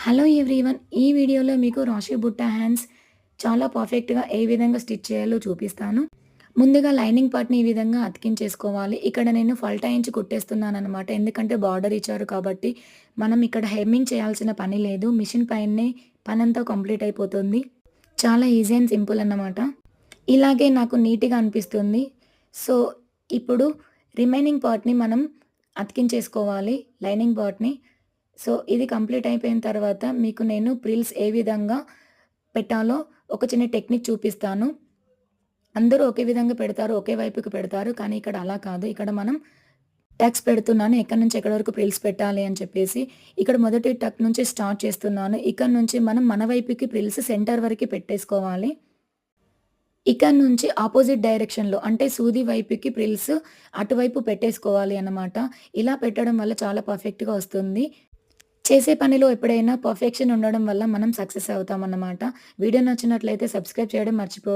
Hello everyone. ఈ వీడియోలో మీకు రాశి బుట్ట హ్యాండ్స్ చాలా పర్ఫెక్ట్‌గా ఏ విధంగా స్టిచ్ చేయాలో చూపిస్తాను. ముందుగా లైనింగ్ పార్ట్‌ని ఈ విధంగా అతికించేసుకోవాలి. ఇక్కడ నేను ఫల్టా ఇంచి కుట్టేస్తున్నాననమాట. ఎందుకంటే బార్డర్ ఇచ్చారు కాబట్టి, మనం ఇక్కడ హెమ్మింగ్ చేయాల్సిన పని లేదు. మిషన్ పైనే పనంతా కంప్లీట్ అయిపోతుంది. చాలా ఈజీ అండ్ సింపుల్ అన్నమాట. ఇలాగే నాకు నీట్‌గా అనిపిస్తుంది. సో, ఇప్పుడు రిమైనింగ్ పార్ట్‌ని మనం అతికించేసుకోవాలి లైనింగ్ పార్ట్‌ని. సో, ఇది కంప్లీట్ అయిపోయిన తర్వాత మీకు నేను ప్రిల్స్ ఏ విధంగా పెట్టాలో ఒక చిన్న టెక్నిక్ చూపిస్తాను. అందరూ ఒకే విధంగా పెడతారు. ఒకే వైపుకి పెడతారు. కానీ ఇక్కడ అలా కాదు. ఇక్కడ మనం టక్స్ పెడుతున్నాను. ఎక్కడి నుంచి ఎక్కడి వరకు ప్రిల్స్ పెట్టాలి అని చెప్పేసి. ఇక్కడ మొదటి టక్ నుంచి స్టార్ట్ చేస్తున్నాను. ఇక్కడ నుంచి మనం మన వైపుకి ప్రిల్స్ సెంటర్ వరకి పెట్టేసుకోవాలి. ఇక్కడ నుంచి అపోజిట్ డైరెక్షన్‌లో అంటే సూది వైపుకి ప్రిల్స్ అటువైపు పెట్టేసుకోవాలి అన్నమాట. ఇలా పెట్టడం వల్ల చాలా పర్ఫెక్ట్‌గా వస్తుంది. చేసే పనిలో ఎప్పుడైనా పర్ఫెక్షన్ ఉండడం వల్ల మనం సక్సెస్ అవుతామన్నమాట. వీడియో నచ్చినట్లయితే సబ్స్క్రైబ్ చేయడం మర్చిపో